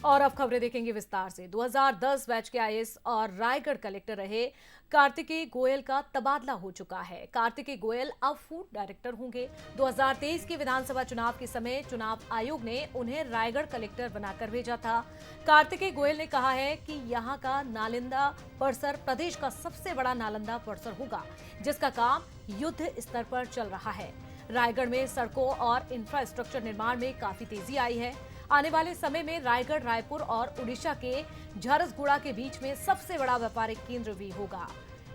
और अब खबरें देखेंगे विस्तार से। 2010 बैच के आईएएस और रायगढ़ कलेक्टर रहे कार्तिकेय गोयल का तबादला हो चुका है। कार्तिकेय गोयल अब फूड डायरेक्टर होंगे। 2023 के विधानसभा चुनाव के समय चुनाव आयोग ने उन्हें रायगढ़ कलेक्टर बनाकर भेजा था। कार्तिकेय गोयल ने कहा है कि यहां का नालंदा परिसर प्रदेश का सबसे बड़ा नालंदा परिसर होगा, जिसका काम युद्ध स्तर पर चल रहा है। रायगढ़ में सड़कों और इंफ्रास्ट्रक्चर निर्माण में काफी तेजी आई है। आने वाले समय में रायगढ़, रायपुर और उड़ीसा के झारसगुड़ा के बीच में सबसे बड़ा व्यापारिक केंद्र भी होगा।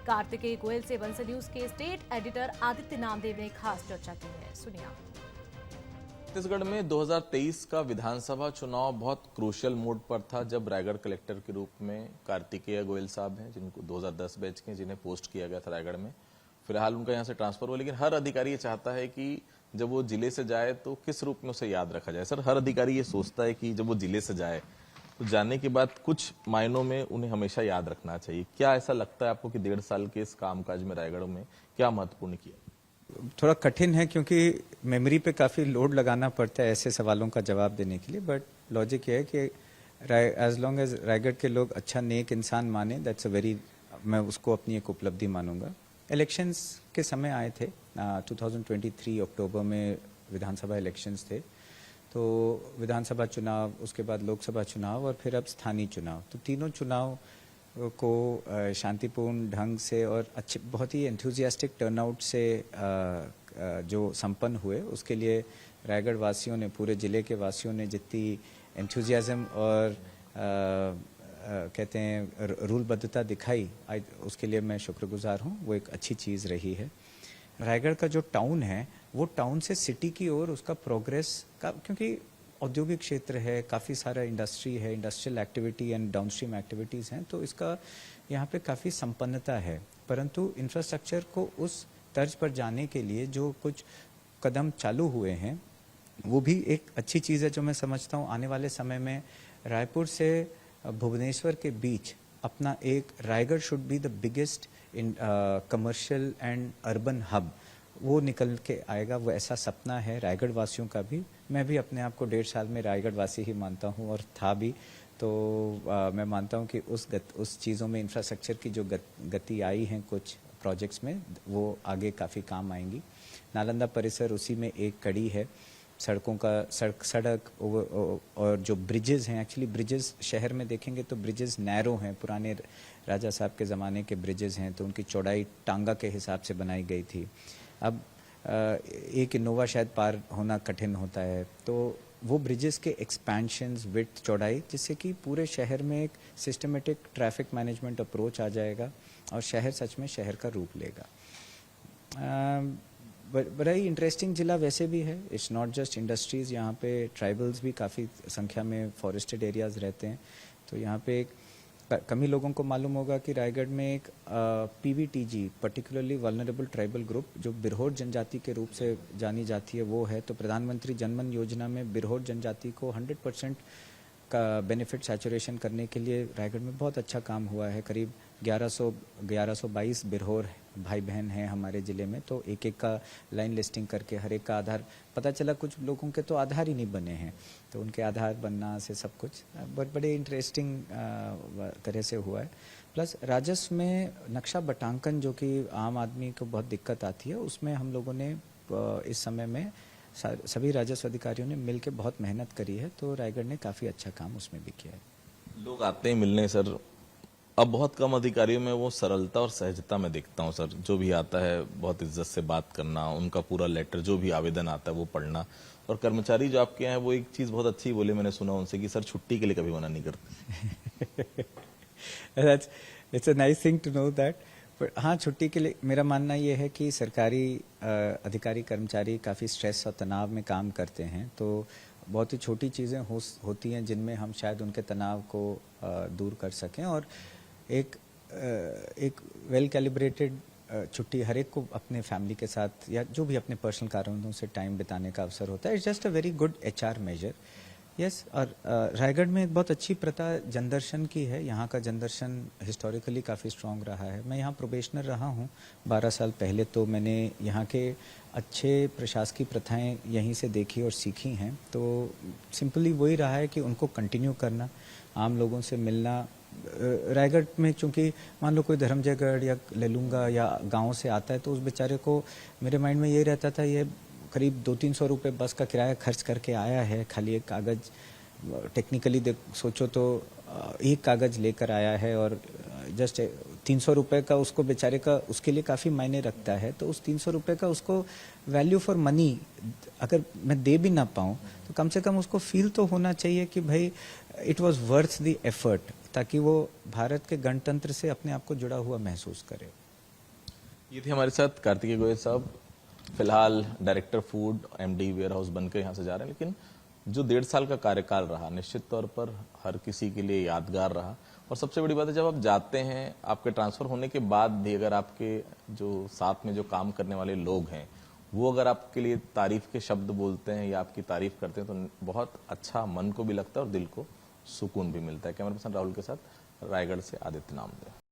कार्तिकेय गोयल से बंसल न्यूज के स्टेट एडिटर आदित्य नामदेव ने खास चर्चा की है, सुनिए। छत्तीसगढ़ में 2023 का विधानसभा चुनाव बहुत क्रूशियल मोड पर था, जब रायगढ़ कलेक्टर के रूप में कार्तिकेय गोयल साहब हैं, जिनको 2010 बैच के, जिन्हें पोस्ट किया गया था रायगढ़ में। फिलहाल उनका यहाँ से ट्रांसफर हुआ, लेकिन हर अधिकारी ये चाहता है कि जब वो जिले से जाए तो किस रूप में उसे याद रखा जाए। सर, हर अधिकारी ये सोचता है कि जब वो जिले से जाए तो जाने के बाद कुछ मायनों में उन्हें हमेशा याद रखना चाहिए। क्या ऐसा लगता है आपको कि 1.5 साल के इस कामकाज में रायगढ़ में क्या महत्वपूर्ण किया? थोड़ा कठिन है क्योंकि मेमोरी पे काफ़ी लोड लगाना पड़ता है ऐसे सवालों का जवाब देने के लिए, बट लॉजिक ये है कि एज लॉन्ग एज रायगढ़ के लोग अच्छा नेक इंसान माने, दैट्स अ वेरी, मैं उसको अपनी एक उपलब्धि मानूंगा। इलेक्शंस के समय आए थे, 2023 अक्टूबर में विधानसभा इलेक्शंस थे, तो विधानसभा चुनाव, उसके बाद लोकसभा चुनाव और फिर अब स्थानीय चुनाव, तो तीनों चुनाव को शांतिपूर्ण ढंग से और अच्छे, बहुत ही एंथुजियास्टिक टर्नआउट से जो संपन्न हुए, उसके लिए रायगढ़ वासियों ने, पूरे ज़िले के वासियों ने जितनी एंथुजियाज्म और कहते हैं रूलबद्धता दिखाई, उसके लिए मैं शुक्रगुजार हूँ। वो एक अच्छी चीज़ रही है। रायगढ़ का जो टाउन है, वो टाउन से सिटी की ओर उसका प्रोग्रेस का, क्योंकि औद्योगिक क्षेत्र है, काफ़ी सारा इंडस्ट्री है, industrial activity and downstream activities हैं, तो इसका यहाँ पे काफ़ी संपन्नता है। परंतु इंफ्रास्ट्रक्चर को उस तर्ज पर जाने के लिए जो कुछ कदम चालू हुए हैं, वो भी एक अच्छी चीज़ है, जो मैं समझता हूँ आने वाले समय में रायपुर से भुवनेश्वर के बीच अपना एक, Raigarh should be the biggest in commercial and urban hub, वो निकल के आएगा। वो ऐसा सपना है रायगढ़ वासियों का भी। मैं भी अपने आप को 1.5 साल में रायगढ़ वासी ही मानता हूँ और था भी, तो मैं मानता हूँ कि उस चीज़ों में इंफ्रास्ट्रक्चर की जो गति आई है कुछ प्रोजेक्ट्स में, वो आगे काफ़ी काम आएंगी। नालंदा परिसर उसी में एक कड़ी है। सड़कों का सड़क और जो ब्रिजेस हैं, एक्चुअली ब्रिजेस शहर में देखेंगे तो ब्रिजेस नैरो हैं, पुराने राजा साहब के ज़माने के ब्रिजेस हैं, तो उनकी चौड़ाई टांगा के हिसाब से बनाई गई थी। अब एक इनोवा शायद पार होना कठिन होता है, तो वो ब्रिजेस के एक्सपेंशंस, विड्थ, चौड़ाई, जिससे कि पूरे शहर में एक सिस्टमेटिक ट्रैफिक मैनेजमेंट अप्रोच आ जाएगा और शहर सच में शहर का रूप लेगा। बड़ा ही इंटरेस्टिंग जिला वैसे भी है। इट्स नॉट जस्ट इंडस्ट्रीज़, यहाँ पे ट्राइबल्स भी काफ़ी संख्या में, फॉरेस्टेड एरियाज़ रहते हैं, तो यहाँ पे एक कमी लोगों को मालूम होगा कि रायगढ़ में एक PVTG, particularly vulnerable tribal group, जो बिरहोर जनजाति के रूप से जानी जाती है, वो है। तो प्रधानमंत्री जनमन योजना में बिरहोर जनजाति को 100% का बेनिफिट सैचुरेशन करने के लिए रायगढ़ में बहुत अच्छा काम हुआ है। करीब 1122 बिरहोर भाई बहन हैं हमारे ज़िले में, तो एक एक का लाइन लिस्टिंग करके हर एक का आधार पता चला। कुछ लोगों के तो आधार ही नहीं बने हैं, तो उनके आधार बनना से सब कुछ बहुत बड़े इंटरेस्टिंग तरह से हुआ है। प्लस राजस्व में नक्शा बटांकन, जो कि आम आदमी को बहुत दिक्कत आती है, उसमें हम लोगों ने इस समय में सभी राजस्व अधिकारियों ने मिलकर बहुत मेहनत करी है, तो रायगढ़ ने काफ़ी अच्छा काम उसमें भी किया है। लोग आते हैं मिलने सर, अब बहुत कम अधिकारियों में वो सरलता और सहजता में देखता हूँ सर। जो भी आता है बहुत इज्जत से बात करना, उनका पूरा लेटर, जो भी आवेदन आता है वो पढ़ना। और कर्मचारी जो आपके हैं, वो एक चीज़ बहुत अच्छी बोले, मैंने सुना उनसे कि सर छुट्टी के लिए कभी मना नहीं करते। It's a nice thing to know that. पर हाँ, छुट्टी के लिए मेरा मानना ये है कि सरकारी अधिकारी कर्मचारी काफ़ी स्ट्रेस और तनाव में काम करते हैं, तो बहुत ही छोटी चीज़ें होती हैं जिनमें हम शायद उनके तनाव को दूर कर सकें। और एक वेल कैलिब्रेटेड छुट्टी हर एक को अपने फैमिली के साथ या जो भी अपने पर्सनल कारणों से टाइम बिताने का अवसर होता है। It's just a very good HR measure. Yes और रायगढ़ में एक बहुत अच्छी प्रथा जनदर्शन की है। यहाँ का जनदर्शन हिस्टोरिकली काफ़ी स्ट्रांग रहा है। मैं यहाँ प्रोबेशनर रहा हूँ 12 साल पहले, तो मैंने यहाँ के अच्छे प्रशासकीय प्रथाएं यहीं से देखी और सीखी हैं। तो सिंपली वही रहा है कि उनको कंटिन्यू करना, आम लोगों से मिलना। रायगढ़ में चूंकि मान लो कोई धर्मजयगढ़ या लेलूंगा या गांव से आता है, तो उस बेचारे को, मेरे माइंड में ये रहता था, ये करीब 200-300 रुपये बस का किराया खर्च करके आया है, खाली एक कागज़, टेक्निकली देख सोचो तो एक कागज़ लेकर आया है और जस्ट 300 रुपये का उसको बेचारे का, उसके लिए काफ़ी मायने रखता है। तो उस 300 रुपये का उसको वैल्यू फॉर मनी अगर मैं दे भी ना पाऊँ तो कम से कम उसको फील तो होना चाहिए कि भाई it was worth the effort, ताकि वो भारत के गणतंत्र से अपने आप को जुड़ा हुआ महसूस करे। ये थे हमारे साथ कार्तिकेय गोयल साहब। फिलहाल director food, MD warehouse बनकर यहाँ से जा रहे हैं, लेकिन जो 1.5 साल का कार्यकाल रहा निश्चित तौर पर हर किसी के लिए यादगार रहा। और सबसे बड़ी बात है, जब आप जाते हैं, आपके ट्रांसफर होने के बाद भी अगर आपके जो साथ में जो काम करने वाले लोग हैं वो अगर आपके लिए तारीफ के शब्द बोलते हैं या आपकी तारीफ करते हैं तो बहुत अच्छा मन को भी लगता है और दिल को सुकून भी मिलता है। कैमरा पर्सन राहुल के साथ रायगढ़ से आदित्य नामदेव।